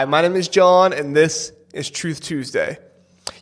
Hi, my name is John, and this is Truth Tuesday.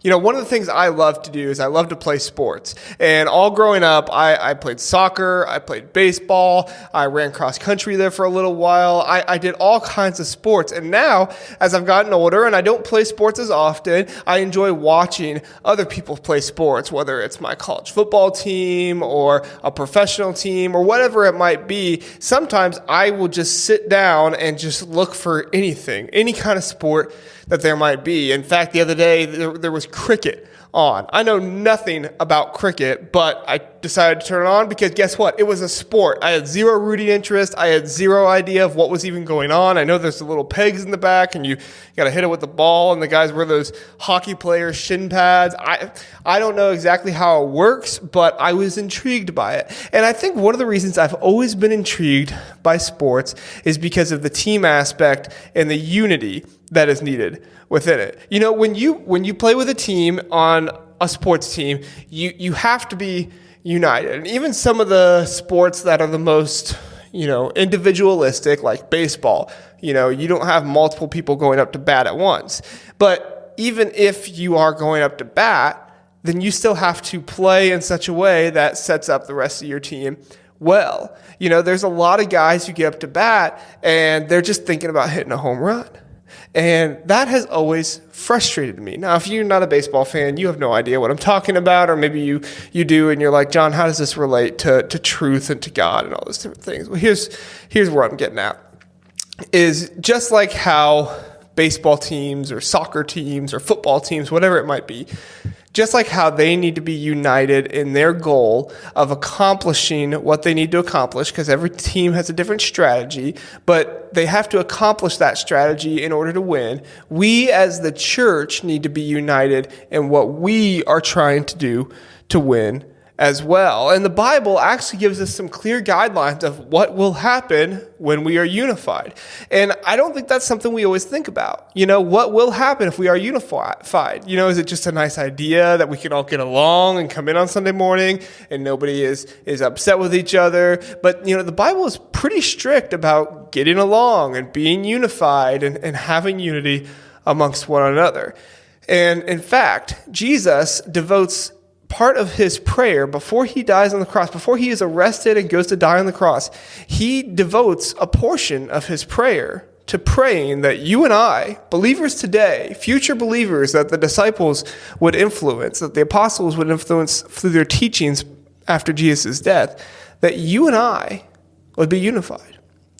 You know, one of the things I love to do is I love to play sports. And all growing up, I played soccer, I played baseball, I ran cross country there for a little while. I did all kinds of sports. And now, as I've gotten older and I don't play sports as often, I enjoy watching other people play sports, whether it's my college football team or a professional team or whatever it might be. Sometimes I will just sit down and just look for anything, any kind of sport that there might be. In fact, the other day, there was cricket on. I know nothing about cricket, but I decided to turn it on because guess what? It was a sport. I had zero rooting interest. I had zero idea of what was even going on. I know there's the little pegs in the back and you got to hit it with the ball and the guys wear those hockey players shin pads. I don't know exactly how it works, but I was intrigued by it. And I think one of the reasons I've always been intrigued by sports is because of the team aspect and the unity that is needed within it. You know, when you play with a team on a sports team, you have to be united. And even some of the sports that are the most, individualistic, like baseball, you don't have multiple people going up to bat at once. But even if you are going up to bat, then you still have to play in such a way that sets up the rest of your team well. There's a lot of guys who get up to bat and they're just thinking about hitting a home run. And that has always frustrated me. Now, if you're not a baseball fan, you have no idea what I'm talking about, or maybe you do, and you're like, John, how does this relate to truth and to God and all those different things? Well, here's where I'm getting at, is just like how baseball teams or soccer teams or football teams, whatever it might be, just like how they need to be united in their goal of accomplishing what they need to accomplish, because every team has a different strategy, but they have to accomplish that strategy in order to win. We as the church need to be united in what we are trying to do to win as well. And the Bible actually gives us some clear guidelines of what will happen when we are unified. And I don't think that's something we always think about. What will happen if we are unified? Is it just a nice idea that we can all get along and come in on Sunday morning and nobody is upset with each other? But, the Bible is pretty strict about getting along and being unified and having unity amongst one another. And in fact, Jesus devotes part of his prayer before he dies on the cross, before he is arrested and goes to die on the cross, he devotes a portion of his prayer to praying that you and I, believers today, future believers that the disciples would influence, that the apostles would influence through their teachings after Jesus' death, that you and I would be unified.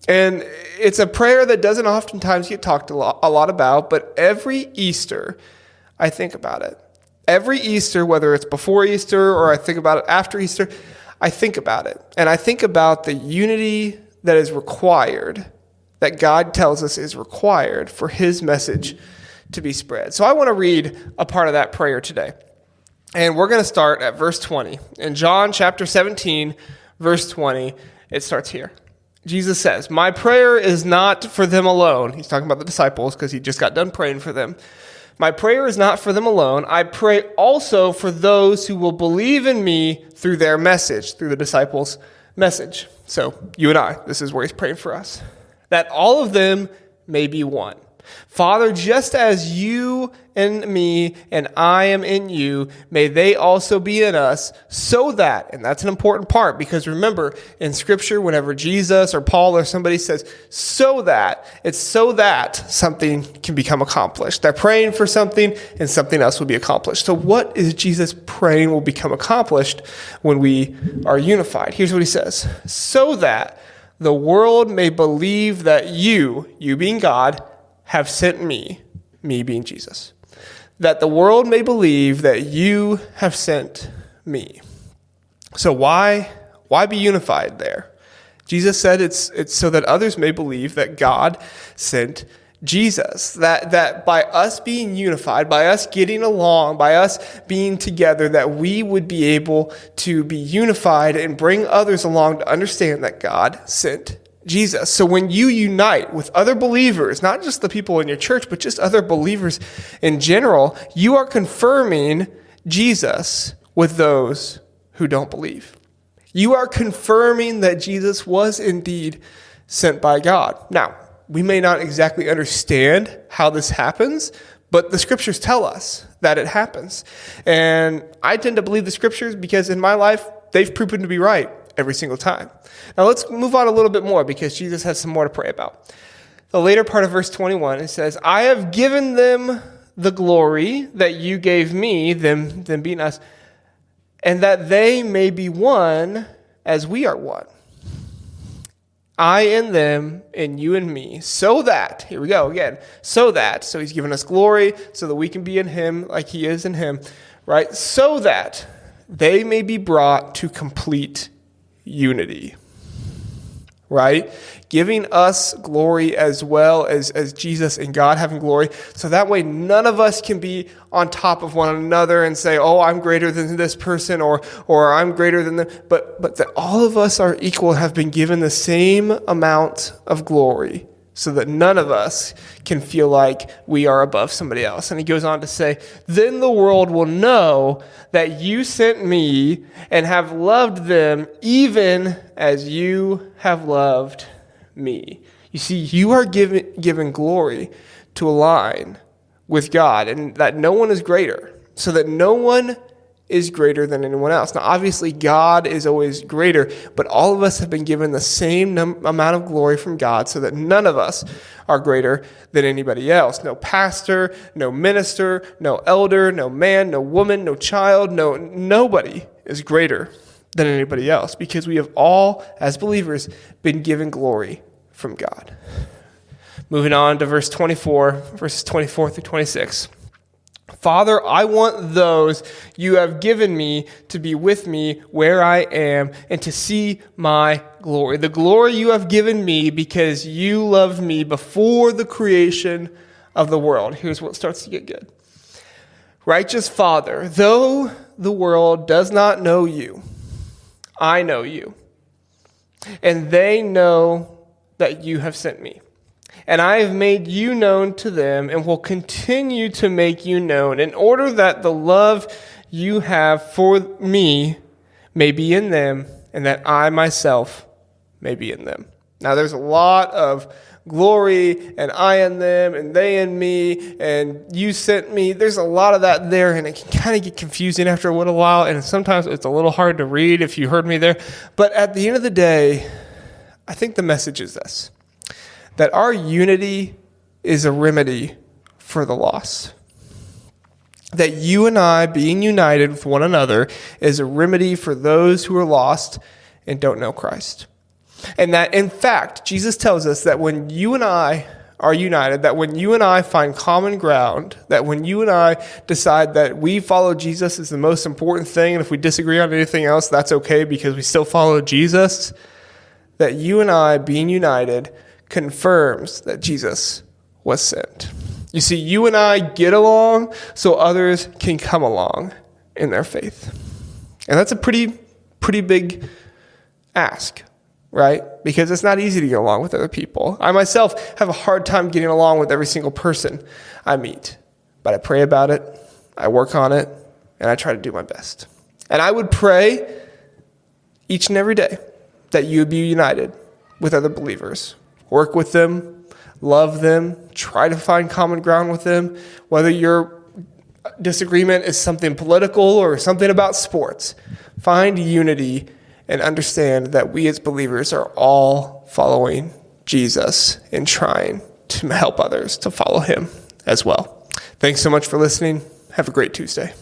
And it's a prayer that doesn't oftentimes get talked a lot about, but every Easter, I think about it. Every Easter, whether it's before Easter or I think about it after Easter, I think about it. And I think about the unity that is required, that God tells us is required for his message to be spread. So I want to read a part of that prayer today. And we're going to start at verse 20. In John chapter 17, verse 20, it starts here. Jesus says, "My prayer is not for them alone." He's talking about the disciples because he just got done praying for them. "My prayer is not for them alone. I pray also for those who will believe in me through their message," through the disciples' message. So you and I, this is where he's praying for us. "That all of them may be one. Father, just as you in me and I am in you, may they also be in us, so that," and that's an important part, because remember, in Scripture, whenever Jesus or Paul or somebody says, so that, it's so that something can become accomplished. They're praying for something and something else will be accomplished. So what is Jesus praying will become accomplished when we are unified? Here's what he says: "So that the world may believe that you being God, have sent me being Jesus. That the world may believe that you have sent me." So why be unified there? Jesus said it's so that others may believe that God sent Jesus. That by us being unified, by us getting along, by us being together, that we would be able to be unified and bring others along to understand that God sent Jesus. So when you unite with other believers, not just the people in your church, but just other believers in general, you are confirming Jesus with those who don't believe. You are confirming that Jesus was indeed sent by God. Now, we may not exactly understand how this happens, but the scriptures tell us that it happens. And I tend to believe the scriptures because in my life, they've proven to be right every single time. Now let's move on a little bit more because Jesus has some more to pray about. The later part of verse 21, it says, I have given them the glory that you gave me, them being us, and that they may be one as we are one. I and them and you and me, so that, here we go again, so he's given us glory so that we can be in him like he is in him, right? So that they may be brought to complete unity, right? Giving us glory as well as Jesus and God having glory. So that way none of us can be on top of one another and say, oh, I'm greater than this person or I'm greater than them. But that all of us are equal, have been given the same amount of glory so that none of us can feel like we are above somebody else. And he goes on to say, then the world will know that you sent me and have loved them even as you have loved me. You see, you are given glory to align with God and that no one is greater, so that no one is greater than anyone else. Now, obviously, God is always greater, but all of us have been given the same amount of glory from God so that none of us are greater than anybody else. No pastor, no minister, no elder, no man, no woman, no child, nobody is greater than anybody else because we have all, as believers, been given glory from God. Moving on to verses 24 through 26. Father, I want those you have given me to be with me where I am and to see my glory. The glory you have given me because you loved me before the creation of the world. Here's what starts to get good. Righteous Father, though the world does not know you, I know you, and they know that you have sent me. And I have made you known to them and will continue to make you known in order that the love you have for me may be in them and that I myself may be in them. Now there's a lot of glory and I in them and they in me and you sent me. There's a lot of that there and it can kind of get confusing after a little while and sometimes it's a little hard to read if you heard me there. But at the end of the day, I think the message is this. That our unity is a remedy for the lost. That you and I being united with one another is a remedy for those who are lost and don't know Christ. And that, in fact, Jesus tells us that when you and I are united, that when you and I find common ground, that when you and I decide that we follow Jesus is the most important thing, and if we disagree on anything else, that's okay because we still follow Jesus, that you and I being united confirms that Jesus was sent. You see, you and I get along so others can come along in their faith. And that's a pretty big ask, right? Because it's not easy to get along with other people. I myself have a hard time getting along with every single person I meet. But I pray about it, I work on it, and I try to do my best. And I would pray each and every day that you would be united with other believers. Work with them, love them, try to find common ground with them, whether your disagreement is something political or something about sports. Find unity and understand that we as believers are all following Jesus and trying to help others to follow him as well. Thanks so much for listening. Have a great Tuesday.